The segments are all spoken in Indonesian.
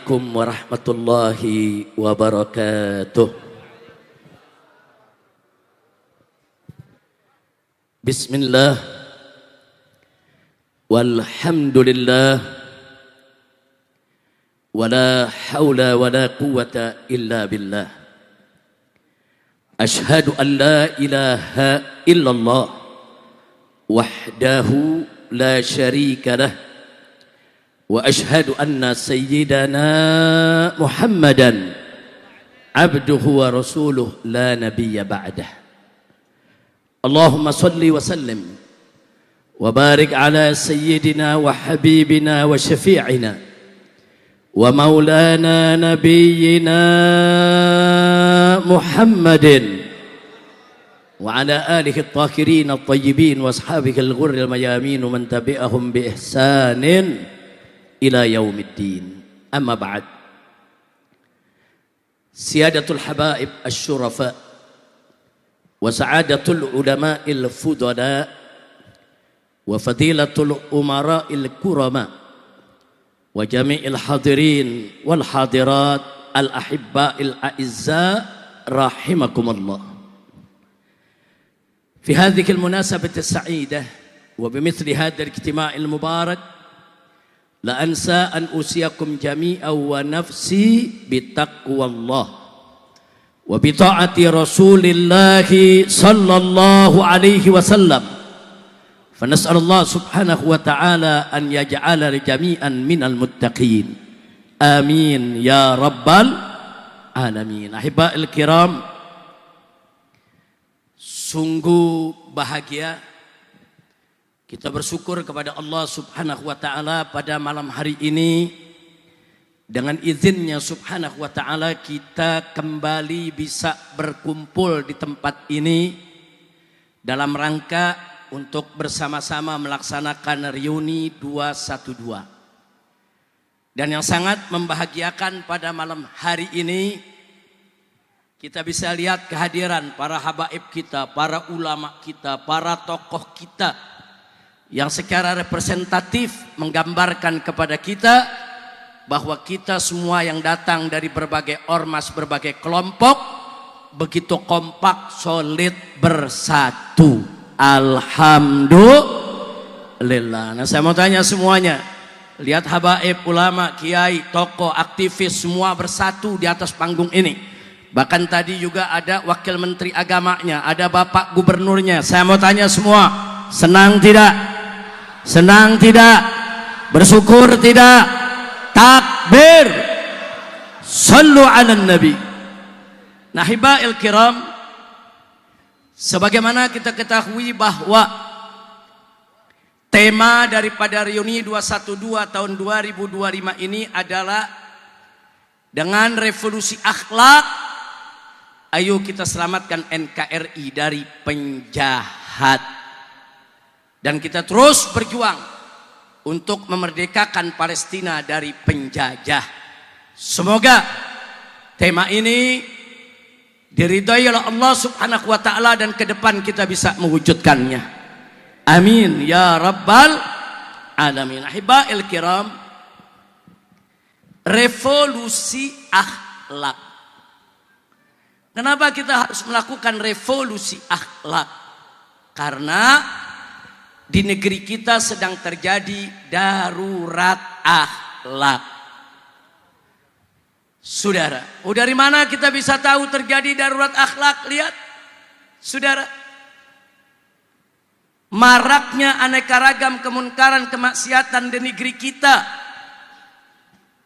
Assalamualaikum warahmatullahi wabarakatuh. Bismillah, walhamdulillah, wala hawla wala quwwata illa billah. Ashhadu an la ilaha illallah wahdahu la syarika lah. Wa ashhadu anna sayyidana Muhammadan abduhu wa rasuluh la nabiyya ba'dah. Allahumma salli wa sallim wa barik ala sayyidina wa habibina wa syafi'ina wa maulana nabiyyina Muhammadin wa ala alihi at-tahirin at-tayyibin wa ashabihi al-ghurri al-mayamin wa man tabi'ahum bi ihsanin ila yaumiddin. Amma ba'd. Siyadatul habaib asy-syurafa wa sa'adatul ulama'il fudala wa fadilatul umara'il kurama wa jami'il hadirin wal hadirat al ahibba'il a'izza rahimakumullah. Fi hadhihi al munasabati as-sa'idah wa bimithli hadha al-ijtima'il mubarak la ansa an usiyakum jami'an wa nafsi bitaqwallah wa bi ta'ati Rasulillah sallallahu alaihi wasallam. Fa nas'alullah subhanahu wa ta'ala an yaj'ala jami'an minal muttaqin. Amin ya rabbal alamin. Ahibba'il kiram, sungguh bahagia kita bersyukur kepada Allah subhanahu wa ta'ala pada malam hari ini. Dengan izinnya subhanahu wa ta'ala kita kembali bisa berkumpul di tempat ini dalam rangka untuk bersama-sama melaksanakan reuni 212. Dan yang sangat membahagiakan pada malam hari ini kita bisa lihat kehadiran para habaib kita, para ulama kita, para tokoh kita yang secara representatif menggambarkan kepada kita bahwa kita semua yang datang dari berbagai ormas, berbagai kelompok begitu kompak, solid, bersatu. Alhamdulillah. Nah, saya mau tanya semuanya, lihat habaib, ulama, kiai, tokoh, aktivis semua bersatu di atas panggung ini. Bahkan tadi juga ada wakil menteri agamanya, ada bapak gubernurnya. Saya mau tanya semua, senang tidak? Senang tidak? Bersyukur tidak? Takbir, sallu ala nabi. Nah, hibail kiram, sebagaimana kita ketahui bahwa tema daripada reuni 212 tahun 2025 ini adalah dengan revolusi akhlak, ayo kita selamatkan NKRI dari penjahat. Dan kita terus berjuang untuk memerdekakan Palestina dari penjajah. Semoga tema ini diridhai oleh Allah subhanahu wa ta'ala dan ke depan kita bisa mewujudkannya. Amin ya rabbal alamin. Ahibba'il kiram, revolusi akhlak. Kenapa kita harus melakukan revolusi akhlak? Karena di negeri kita sedang terjadi darurat akhlak. Saudara, dari mana kita bisa tahu terjadi darurat akhlak? Lihat, saudara, maraknya aneka ragam kemunkaran, kemaksiatan di negeri kita,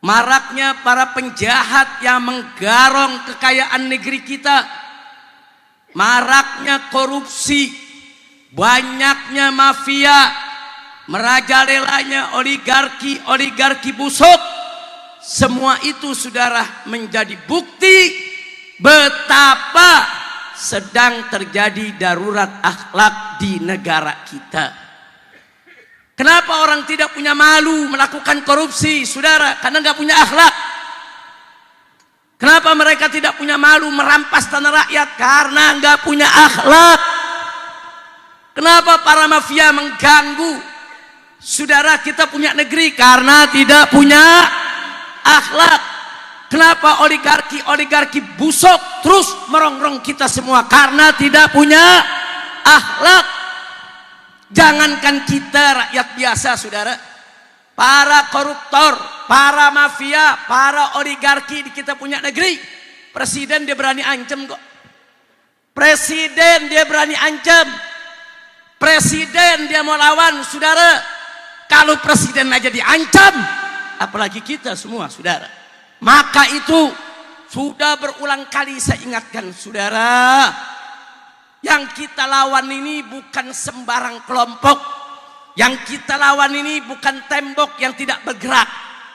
maraknya para penjahat yang menggarong kekayaan negeri kita, maraknya korupsi, banyaknya mafia, merajalelanya oligarki busuk. Semua itu saudara menjadi bukti betapa sedang terjadi darurat akhlak di negara kita. Kenapa orang tidak punya malu melakukan korupsi, saudara? Karena nggak punya akhlak. Kenapa mereka tidak punya malu merampas tanah rakyat? Karena nggak punya akhlak. Kenapa para mafia mengganggu saudara kita punya negeri? Karena tidak punya akhlak. Kenapa oligarki busuk terus merongrong kita semua? Karena tidak punya akhlak. Jangankan kita rakyat biasa, saudara, para koruptor, para mafia, para oligarki di kita punya negeri, presiden dia berani ancam kok. Presiden dia berani ancam. Presiden dia mau lawan, saudara. Kalau presiden aja diancam, apalagi kita semua, saudara. Maka itu sudah berulang kali saya ingatkan, saudara. Yang kita lawan ini bukan sembarang kelompok. Yang kita lawan ini bukan tembok yang tidak bergerak.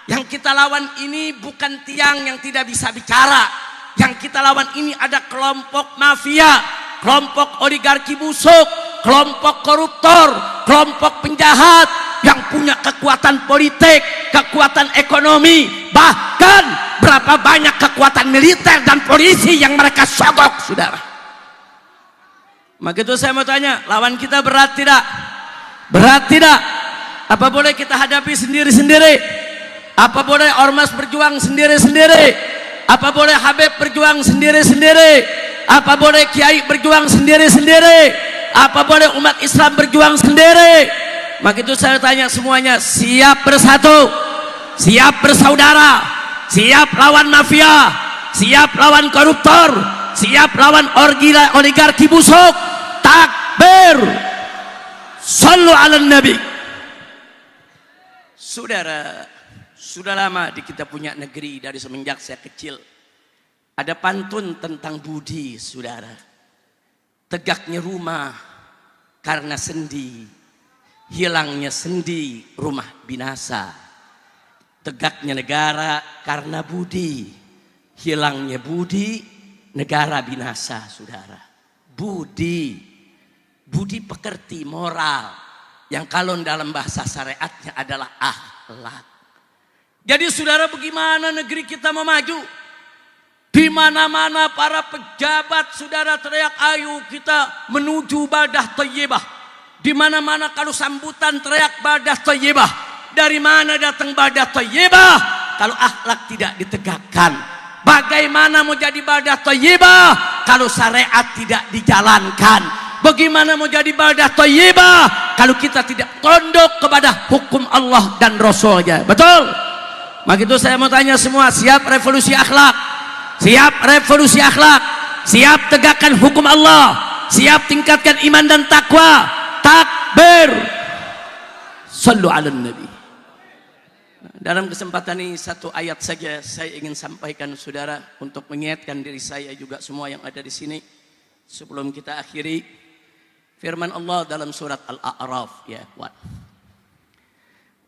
Yang kita lawan ini bukan tiang yang tidak bisa bicara. Yang kita lawan ini ada kelompok mafia, kelompok oligarki busuk, kelompok koruptor, kelompok penjahat yang punya kekuatan politik, kekuatan ekonomi, bahkan berapa banyak kekuatan militer dan polisi yang mereka sogok, saudara. Maka itu saya mau tanya, lawan kita berat tidak? Berat tidak? Apa boleh kita hadapi sendiri-sendiri? Apa boleh ormas berjuang sendiri-sendiri? Apa boleh Habib berjuang sendiri-sendiri? Apa boleh kiai berjuang sendiri-sendiri? Apa boleh umat Islam berjuang sendiri? Maka itu saya tanya semuanya, siap bersatu, siap bersaudara, siap lawan mafia, siap lawan koruptor, siap lawan oligarki busuk. Takbir, sallu ala nabi. Saudara, sudah lama di kita punya negeri, dari semenjak saya kecil ada pantun tentang budi, saudara. Tegaknya rumah karena sendi, hilangnya sendi rumah binasa. Tegaknya negara karena budi, hilangnya budi negara binasa, saudara. Budi pekerti moral yang kalau dalam bahasa syariatnya adalah akhlak. Jadi saudara, bagaimana negeri kita mau maju? Di mana-mana para pejabat, saudara, teriak, ayo kita menuju badah thayyibah. Di mana-mana kalau sambutan teriak badah thayyibah. Dari mana datang badah thayyibah kalau akhlak tidak ditegakkan? Bagaimana mau jadi badah thayyibah kalau syariat tidak dijalankan? Bagaimana mau jadi badah thayyibah kalau kita tidak tunduk kepada hukum Allah dan Rasulnya? Betul? Maka itu saya mau tanya semua, siap revolusi akhlak? Siap revolusi akhlak? Siap tegakkan hukum Allah? Siap tingkatkan iman dan takwa? Takbir, sallu ala nabi. Dalam kesempatan ini satu ayat saja saya ingin sampaikan, saudara, untuk mengingatkan diri saya juga semua yang ada di sini sebelum kita akhiri. Firman Allah dalam surat Al-A'raf, ya ikhwan.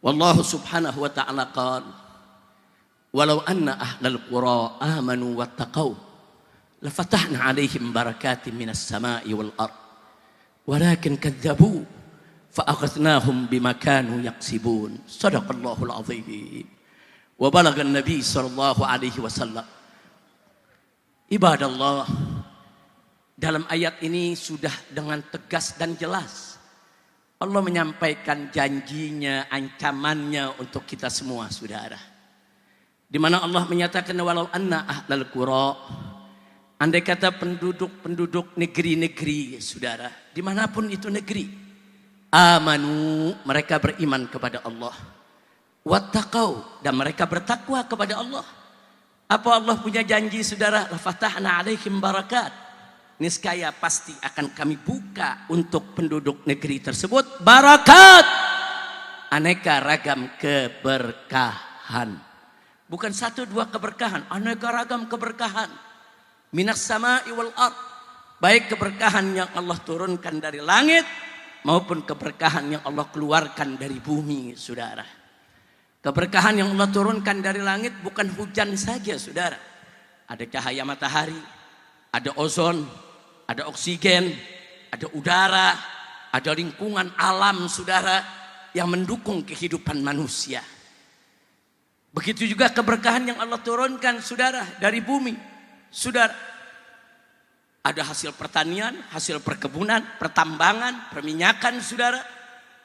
Wallahu subhanahu wa ta'ala qala, walau anna ahlal qura amanu wattaqau lafatahna alaihim barakatin minas sama'i wal ard walakin kadzabu fa'akhadnahum bima kanu yaksibun. Shadaqallahul azim wa balagha an-nabi sallallahu alaihi wasallam. Ibadallah, dalam ayat ini sudah dengan tegas dan jelas Allah menyampaikan janjinya, ancamannya untuk kita semua, saudara. Di mana Allah menyatakan walau anna ahlal qura, andai kata penduduk negeri-negeri, saudara, dimanapun itu negeri, amanu, mereka beriman kepada Allah, wattaqau, dan mereka bertakwa kepada Allah. Apa Allah punya janji, saudara? Lafatahna alaihim barakat, niscaya pasti akan kami buka untuk penduduk negeri tersebut barakat, aneka ragam keberkahan. Bukan satu dua keberkahan, aneka ragam keberkahan. Minas sama'i wal ard, baik keberkahan yang Allah turunkan dari langit maupun keberkahan yang Allah keluarkan dari bumi, saudara. Keberkahan yang Allah turunkan dari langit bukan hujan saja, saudara. Ada cahaya matahari, ada ozon, ada oksigen, ada udara, ada lingkungan alam, saudara, yang mendukung kehidupan manusia. Begitu juga keberkahan yang Allah turunkan, saudara, dari bumi. Saudara, ada hasil pertanian, hasil perkebunan, pertambangan, perminyakan, saudara.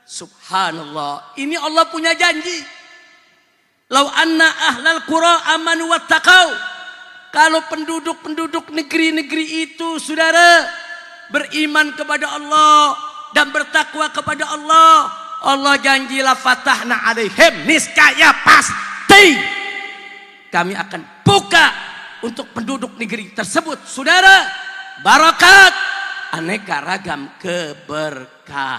Subhanallah, ini Allah punya janji. Lau anna ahlal qura amanu wattaqau. Kalau penduduk-penduduk negeri-negeri itu, saudara, beriman kepada Allah dan bertakwa kepada Allah, Allah janji la fatahna alaihim, niscaya pasti kami akan buka untuk penduduk negeri tersebut, saudara, barakat, aneka ragam keberkahan.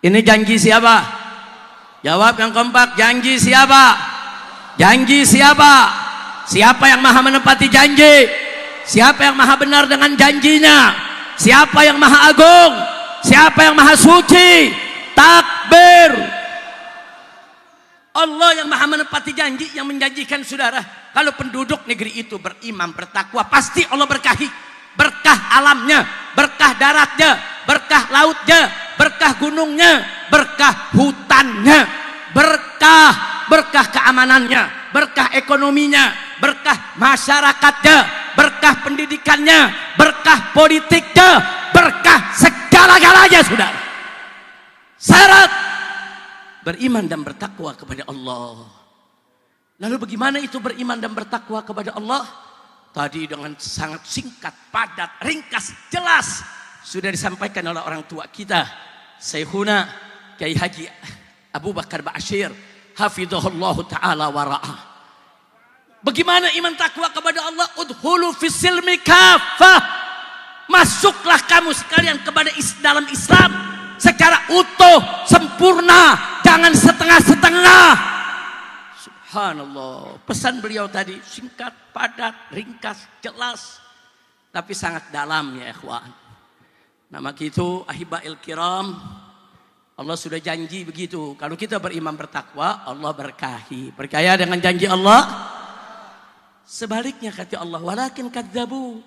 Ini janji siapa? Jawab yang kompak, janji siapa? Janji siapa? Siapa yang maha menepati janji? Siapa yang maha benar dengan janjinya? Siapa yang maha agung? Siapa yang maha suci? Takbir. Allah yang maha menepati janji, yang menjanjikan, saudara, kalau penduduk negeri itu beriman, bertakwa, pasti Allah berkahi. Berkah alamnya, berkah daratnya, berkah lautnya, berkah gunungnya, berkah hutannya, berkah keamanannya, berkah ekonominya, berkah masyarakatnya, berkah pendidikannya, berkah politiknya, berkah segala-galanya, saudara. Syarat beriman dan bertakwa kepada Allah. Lalu bagaimana itu beriman dan bertakwa kepada Allah? Tadi dengan sangat singkat, padat, ringkas, jelas sudah disampaikan oleh orang tua kita, Syekhuna Kiai Haji Abu Bakar Ba'asyir hafizahullah ta'ala wara'ah. Bagaimana iman takwa kepada Allah? Udhulu fis silmi kafah. Masuklah kamu sekalian kepada dalam Islam secara utuh, sempurna, jangan setengah-setengah. Subhanallah, pesan beliau tadi singkat, padat, ringkas, jelas, tapi sangat dalam, ya ikhwan. Nama itu ahibail kiram. Allah sudah janji begitu. Kalau kita beriman bertakwa, Allah berkahi. Percaya dengan janji Allah? Sebaliknya kata Allah, walakin kadzabu.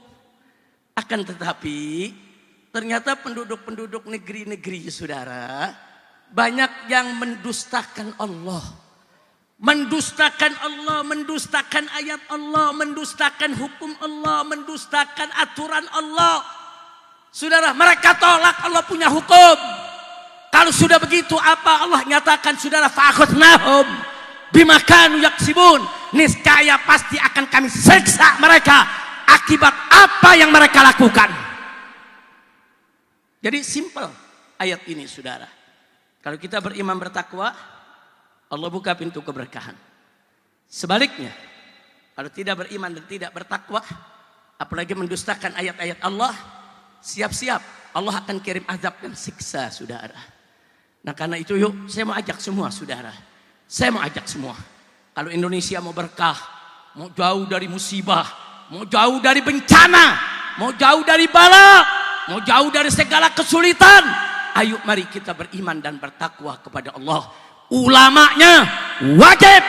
Akan tetapi ternyata penduduk-penduduk negeri-negeri, saudara, banyak yang mendustakan Allah. Mendustakan Allah, mendustakan ayat Allah, mendustakan hukum Allah, mendustakan aturan Allah. Saudara, mereka tolak Allah punya hukum. Kalau sudah begitu, apa Allah nyatakan, saudara, fa'akhadnahum bima kanu yaksibun, niscaya pasti akan kami siksa mereka akibat apa yang mereka lakukan. Jadi simple ayat ini, saudara. Kalau kita beriman bertakwa, Allah buka pintu keberkahan. Sebaliknya, kalau tidak beriman dan tidak bertakwa, apalagi mendustakan ayat-ayat Allah, siap-siap Allah akan kirim azab dan siksa, saudara. Nah karena itu yuk, saya mau ajak semua, saudara. Saya mau ajak semua. Kalau Indonesia mau berkah, mau jauh dari musibah, mau jauh dari bencana, mau jauh dari bala, mau jauh dari segala kesulitan, ayo mari kita beriman dan bertakwa kepada Allah. Ulamanya wajib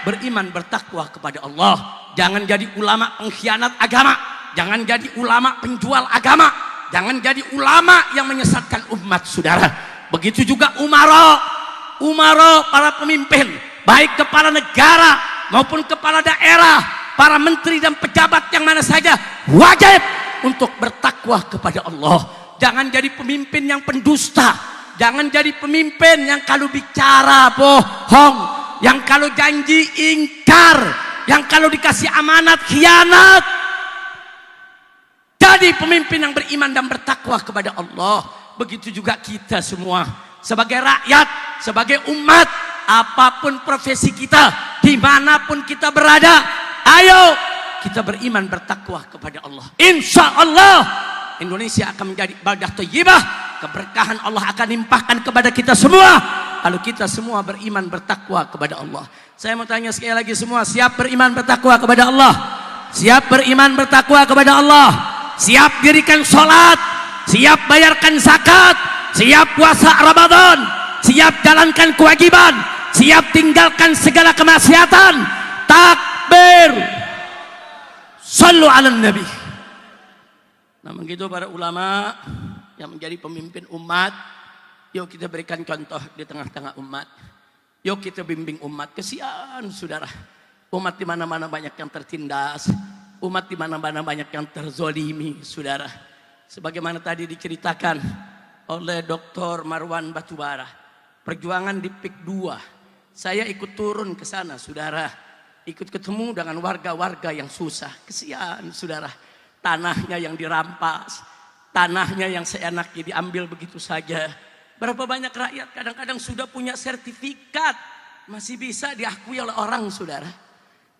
beriman bertakwa kepada Allah. Jangan jadi ulama pengkhianat agama, jangan jadi ulama penjual agama, jangan jadi ulama yang menyesatkan umat, saudara. Begitu juga umara, para pemimpin, baik kepala negara maupun kepala daerah, para menteri dan pejabat yang mana saja, wajib untuk bertakwa kepada Allah. Jangan jadi pemimpin yang pendusta. Jangan jadi pemimpin yang kalau bicara bohong, yang kalau janji ingkar, yang kalau dikasih amanat khianat. Jadi pemimpin yang beriman dan bertakwa kepada Allah. Begitu juga kita semua sebagai rakyat, sebagai umat, apapun profesi kita, dimanapun kita berada, ayo kita beriman bertakwa kepada Allah. Insya Allah Indonesia akan menjadi baldah thayyibah. Keberkahan Allah akan limpahkan kepada kita semua kalau kita semua beriman bertakwa kepada Allah. Saya mau tanya sekali lagi, semua siap beriman bertakwa kepada Allah? Siap beriman bertakwa kepada Allah? Siap dirikan sholat? Siap bayarkan zakat? Siap puasa Ramadan? Siap jalankan kewajiban? Siap tinggalkan segala kemaksiatan? Takbir! Sallu ala nabi. Nah begitu para ulama yang menjadi pemimpin umat, yuk kita berikan contoh di tengah-tengah umat. Yuk kita bimbing umat. Kesian, saudara. Umat di mana-mana banyak yang tertindas, umat di mana-mana banyak yang terzolimi, saudara. Sebagaimana tadi diceritakan oleh Dr. Marwan Batubara, perjuangan di PIK 2 Saya ikut turun ke sana, saudara. Ikut ketemu dengan warga-warga yang susah. Kesian, saudara. Tanahnya yang dirampas. Tanahnya yang seenaknya diambil begitu saja. Berapa banyak rakyat kadang-kadang sudah punya sertifikat. Masih bisa diakui oleh orang, saudara.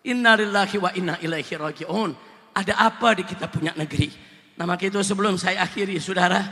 Inna lillahi wa inna ilaihi raji'un. Ada apa di kita punya negeri? Nah maka itu sebelum saya akhiri, saudara.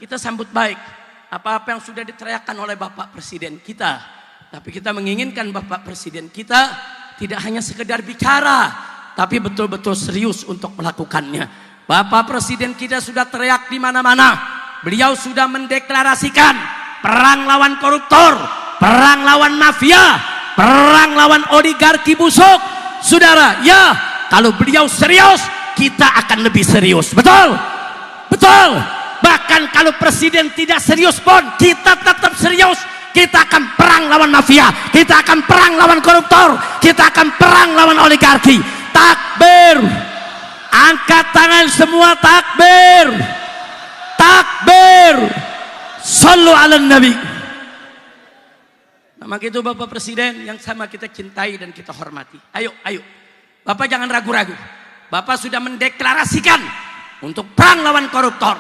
Kita sambut baik. Apa-apa yang sudah diteriakkan oleh Bapak Presiden kita. Tapi kita menginginkan Bapak Presiden kita tidak hanya sekedar bicara, tapi betul-betul serius untuk melakukannya. Bapak Presiden kita sudah teriak di mana-mana. Beliau sudah mendeklarasikan perang lawan koruptor, perang lawan mafia, perang lawan oligarki busuk. Saudara, ya, kalau beliau serius, kita akan lebih serius. Betul? Betul. Bahkan kalau presiden tidak serius pun, kita tetap serius. Kita akan perang lawan mafia, kita akan perang lawan koruptor, kita akan perang lawan oligarki. Takbir. Angkat tangan semua, takbir. Takbir. Sallu ala nabi. Nah, maka itu Bapak Presiden yang sama kita cintai dan kita hormati. Ayo, ayo. Bapak jangan ragu-ragu. Bapak sudah mendeklarasikan untuk perang lawan koruptor,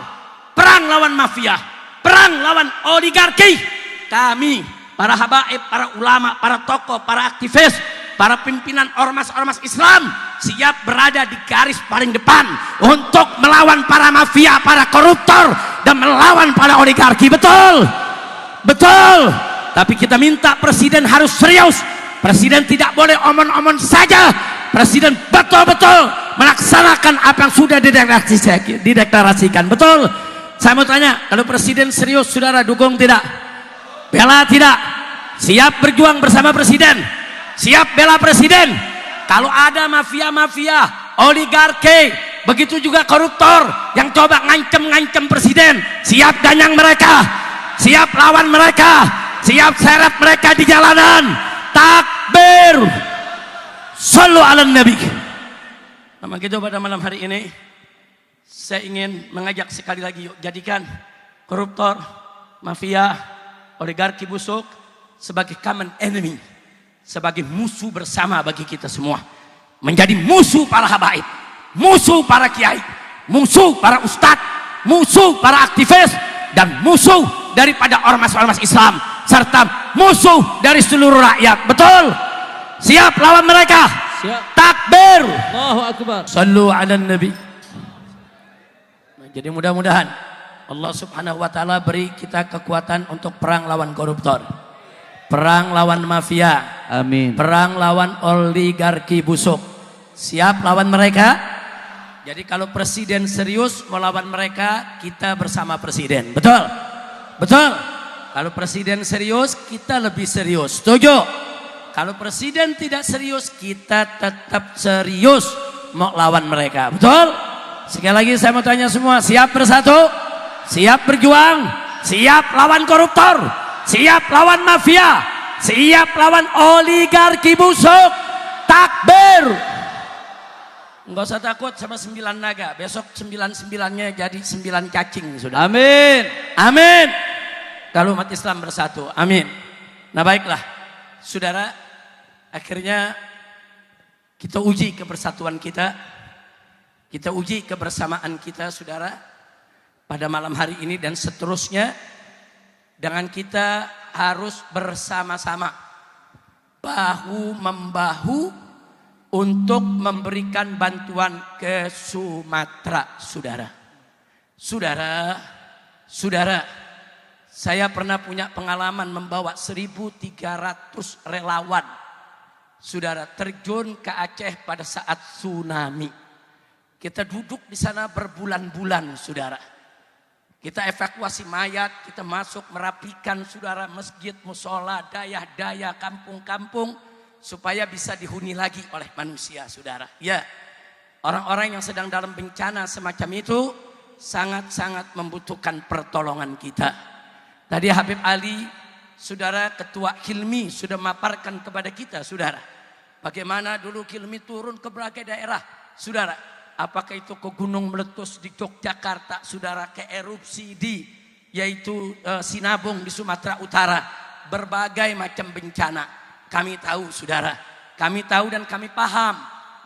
perang lawan mafia, perang lawan oligarki. Kami, para habaib, para ulama, para tokoh, para aktivis, para pimpinan ormas-ormas Islam siap berada di garis paling depan untuk melawan para mafia, para koruptor, dan melawan para oligarki. Betul? Betul. Tapi kita minta presiden harus serius. Presiden tidak boleh omong-omong saja. Presiden betul-betul melaksanakan apa yang sudah dideklarasikan. Betul? Saya mau tanya, kalau presiden serius, saudara dukung tidak? Bela tidak? Siap berjuang bersama presiden? Siap bela presiden? Kalau ada mafia-mafia, oligarki, begitu juga koruptor yang coba ngancem-ngancem presiden, siap ganyang mereka, siap lawan mereka, siap seret mereka di jalanan. Takbir. Sallu ala nabi. Nama kita pada malam hari ini, saya ingin mengajak sekali lagi, yuk jadikan koruptor, mafia, oligarki busuk sebagai common enemy, sebagai musuh bersama bagi kita semua. Menjadi musuh para habaib, musuh para kiai, musuh para ustadz, musuh para aktivis, dan musuh daripada ormas-ormas Islam, serta musuh dari seluruh rakyat. Betul? Siap lawan mereka? Siap. Takbir. Allahu Akbar. Sallu ala nabi. Jadi mudah-mudahan Allah subhanahu wa ta'ala beri kita kekuatan untuk perang lawan koruptor, perang lawan mafia, amin, perang lawan oligarki busuk. Siap lawan mereka? Jadi kalau presiden serius melawan mereka, kita bersama presiden. Betul? Betul? Kalau presiden serius, kita lebih serius. Setuju? Kalau presiden tidak serius, kita tetap serius mau lawan mereka. Betul? Sekali lagi saya mau tanya semua, siap bersatu? Siap berjuang, siap lawan koruptor, siap lawan mafia, siap lawan oligarki busuk. Takbir. Enggak usah takut sama 9 naga. Besok 9-9-nya jadi 9 cacing sudah. Amin. Amin. Kalau umat Islam bersatu. Amin. Nah baiklah, saudara, akhirnya kita uji kebersatuan kita. Kita uji kebersamaan kita, saudara, pada malam hari ini dan seterusnya, dengan kita harus bersama-sama bahu membahu untuk memberikan bantuan ke Sumatera, saudara. Saudara, saudara, saya pernah punya pengalaman membawa 1.300 relawan, saudara, terjun ke Aceh pada saat tsunami. Kita duduk di sana berbulan-bulan, saudara. Kita evakuasi mayat, kita masuk merapikan, saudara, masjid, musola, daya-daya, kampung-kampung, supaya bisa dihuni lagi oleh manusia, saudara. Ya, orang-orang yang sedang dalam bencana semacam itu sangat-sangat membutuhkan pertolongan kita. Tadi Habib Ali, saudara, Ketua Hilmi sudah memaparkan kepada kita, saudara, bagaimana dulu Hilmi turun ke berbagai daerah, saudara. Apakah itu ke gunung meletus di Yogyakarta, saudara, ke erupsi di yaitu Sinabung di Sumatera Utara, berbagai macam bencana. kami tahu saudara, kami tahu dan kami paham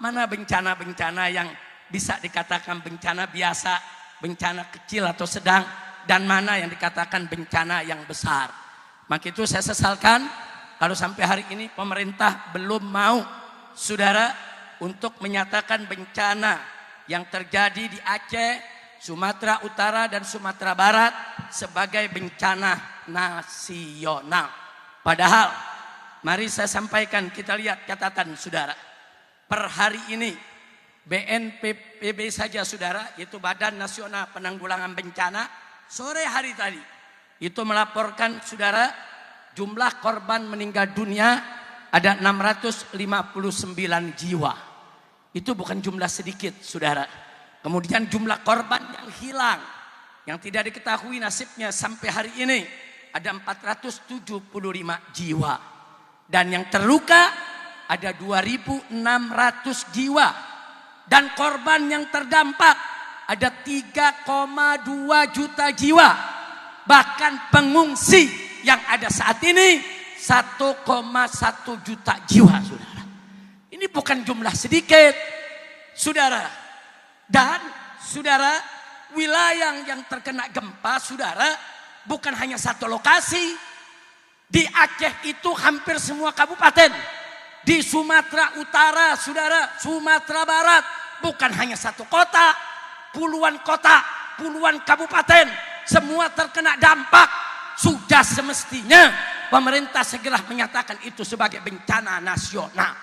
mana bencana-bencana yang bisa dikatakan bencana biasa, bencana kecil atau sedang, dan mana yang dikatakan bencana yang besar. Maka itu saya sesalkan kalau sampai hari ini pemerintah belum mau saudara untuk menyatakan bencana yang terjadi di Aceh, Sumatera Utara dan Sumatera Barat sebagai bencana nasional. Padahal mari saya sampaikan, kita lihat catatan saudara. Per hari ini BNPB saja saudara, yaitu Badan Nasional Penanggulangan Bencana, sore hari tadi itu melaporkan saudara jumlah korban meninggal dunia ada 659 jiwa. Itu bukan jumlah sedikit saudara. Kemudian jumlah korban yang hilang, yang tidak diketahui nasibnya sampai hari ini ada 475 jiwa. Dan yang terluka ada 2.600 jiwa. Dan korban yang terdampak ada 3,2 juta jiwa. Bahkan pengungsi yang ada saat ini 1,1 juta jiwa saudara. Ini bukan jumlah sedikit saudara. Dan saudara, wilayah yang terkena gempa saudara bukan hanya satu lokasi. Di Aceh itu hampir semua kabupaten. Di Sumatera Utara saudara, Sumatera Barat bukan hanya satu kota, puluhan kota, puluhan kabupaten, semua terkena dampak. Sudah semestinya pemerintah segera menyatakan itu sebagai bencana nasional.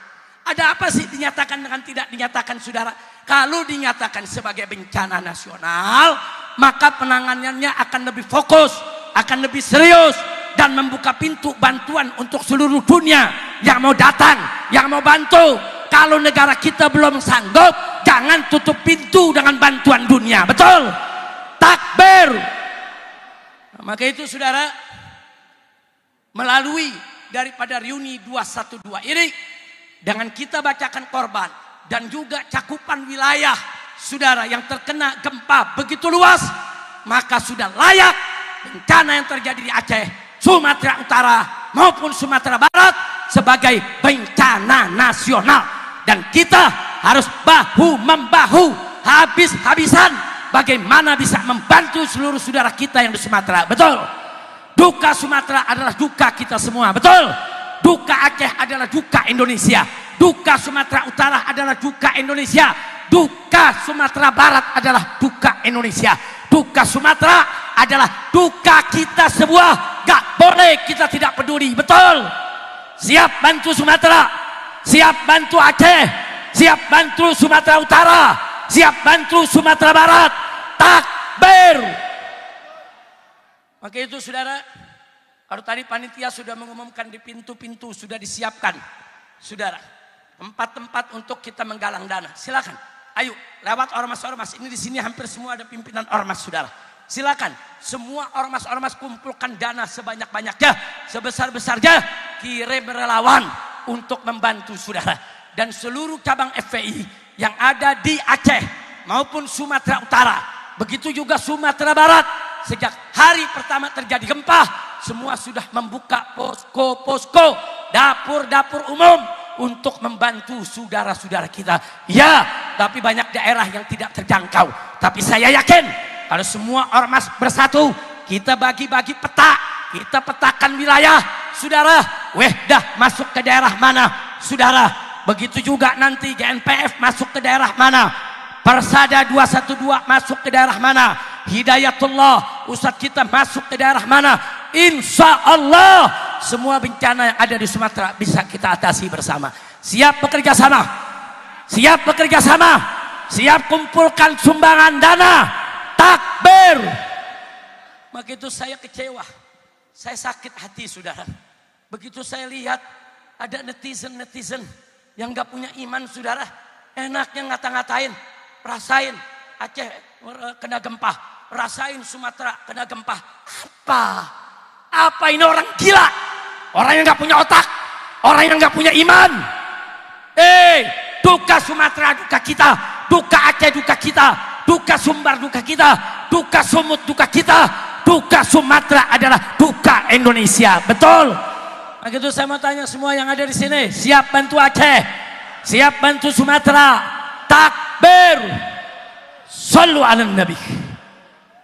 Ada apa sih dinyatakan dengan tidak dinyatakan saudara? Kalau dinyatakan sebagai bencana nasional, maka penanganannya akan lebih fokus, akan lebih serius, dan membuka pintu bantuan untuk seluruh dunia yang mau datang, yang mau bantu. Kalau negara kita belum sanggup, jangan tutup pintu dengan bantuan dunia. Betul? Takbir. Nah, maka itu saudara, melalui daripada reuni 212 ini, dengan kita bacakan korban dan juga cakupan wilayah saudara yang terkena gempa begitu luas, maka sudah layak bencana yang terjadi di Aceh, Sumatera Utara maupun Sumatera Barat sebagai bencana nasional. Dan kita harus bahu membahu, habis-habisan bagaimana bisa membantu seluruh saudara kita yang di Sumatera. Betul? Duka Sumatera adalah duka kita semua. Betul? Duka Aceh adalah duka Indonesia. Duka Sumatera Utara adalah duka Indonesia. Duka Sumatera Barat adalah duka Indonesia. Duka Sumatera adalah duka kita semua. Gak boleh kita tidak peduli. Betul? Siap bantu Sumatera, siap bantu Aceh, siap bantu Sumatera Utara, siap bantu Sumatera Barat. Takbir. Maka itu saudara, kalau tadi panitia sudah mengumumkan di pintu-pintu sudah disiapkan saudara, tempat-tempat untuk kita menggalang dana. Silakan, ayo lewat ormas-ormas. Ini di sini hampir semua ada pimpinan ormas saudara. Silakan semua ormas-ormas kumpulkan dana sebanyak-banyaknya, sebesar-besarnya, kirim relawan untuk membantu saudara. Dan seluruh cabang FPI yang ada di Aceh maupun Sumatera Utara, begitu juga Sumatera Barat, sejak hari pertama terjadi gempa, semua sudah membuka posko-posko, dapur-dapur umum untuk membantu saudara-saudara kita. Ya, tapi banyak daerah yang tidak terjangkau. Tapi saya yakin kalau semua ormas bersatu, kita bagi-bagi peta, kita petakan wilayah, saudara. Wehdah masuk ke daerah mana, saudara. Begitu juga nanti GNPF masuk ke daerah mana, Persada 212 masuk ke daerah mana, Hidayatullah Ustadz kita masuk ke daerah mana. Insya Allah semua bencana yang ada di Sumatera bisa kita atasi bersama. Siap bekerja sama, siap bekerja sama, siap kumpulkan sumbangan dana. Takbir. Maka itu saya kecewa, saya sakit hati saudara. Begitu saya lihat ada netizen-netizen yang gak punya iman saudara, enaknya ngata-ngatain, rasain Aceh kena gempa, rasain Sumatera kena gempa. Apa ini orang gila? Orang yang gak punya otak, orang yang gak punya iman. Duka Sumatera duka kita, duka Aceh duka kita, duka Sumbar duka kita, duka Sumut duka kita, duka Sumatera adalah duka Indonesia. Betul? Begitu saya mau tanya semua yang ada di sini, siap bantu Aceh? Siap bantu Sumatera? Takbir. Sallu ala Nabi.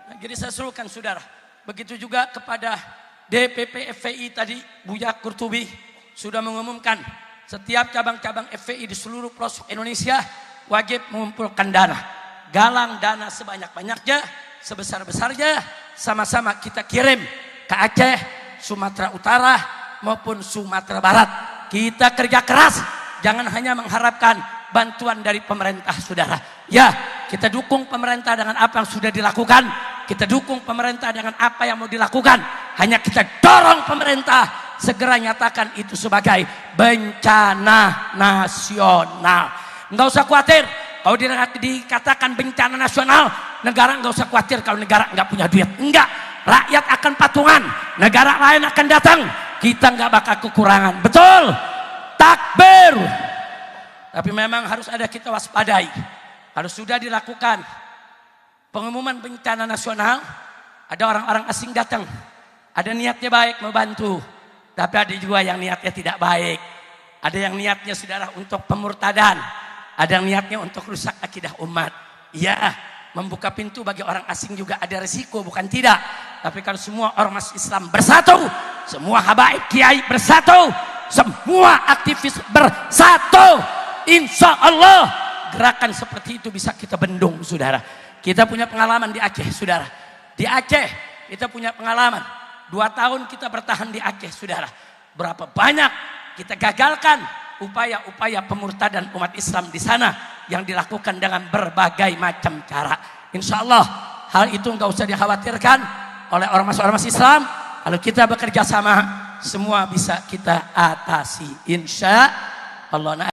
Nah, jadi saya serukan saudara. Begitu juga kepada DPP FPI tadi, Buya Kurtubi sudah mengumumkan setiap cabang-cabang FPI di seluruh pelosok Indonesia wajib mengumpulkan dana. Galang dana sebanyak-banyaknya, sebesar-besarnya, sama-sama kita kirim ke Aceh, Sumatera Utara maupun Sumatera Barat. Kita kerja keras, jangan hanya mengharapkan bantuan dari pemerintah saudara. Ya, kita dukung pemerintah dengan apa yang sudah dilakukan. Kita dukung pemerintah dengan apa yang mau dilakukan. Hanya kita dorong pemerintah segera nyatakan itu sebagai bencana nasional. Nggak usah khawatir kalau dikatakan bencana nasional, negara nggak usah khawatir kalau negara nggak punya duit. Enggak, rakyat akan patungan, negara lain akan datang, kita nggak bakal kekurangan. Betul? Takbir. Tapi memang harus ada kita waspadai. Harus sudah dilakukan pengumuman bencana nasional, ada orang-orang asing datang, ada niatnya baik membantu, tapi ada juga yang niatnya tidak baik. Ada yang niatnya saudara untuk pemurtadan, ada yang niatnya untuk rusak akidah umat. Iya, membuka pintu bagi orang asing juga ada risiko, bukan tidak. Tapi kalau semua ormas Islam bersatu, semua habaib kiai bersatu, semua aktivis bersatu, insya Allah gerakan seperti itu bisa kita bendung saudara. Kita punya pengalaman di Aceh saudara. Di Aceh kita punya pengalaman 2 tahun kita bertahan di Aceh saudara. Berapa banyak kita gagalkan upaya-upaya pemurtadan umat Islam di sana yang dilakukan dengan berbagai macam cara. Insya Allah hal itu nggak usah dikhawatirkan oleh ormas-ormas Islam. Kalau kita bekerja sama, semua bisa kita atasi insya Allah.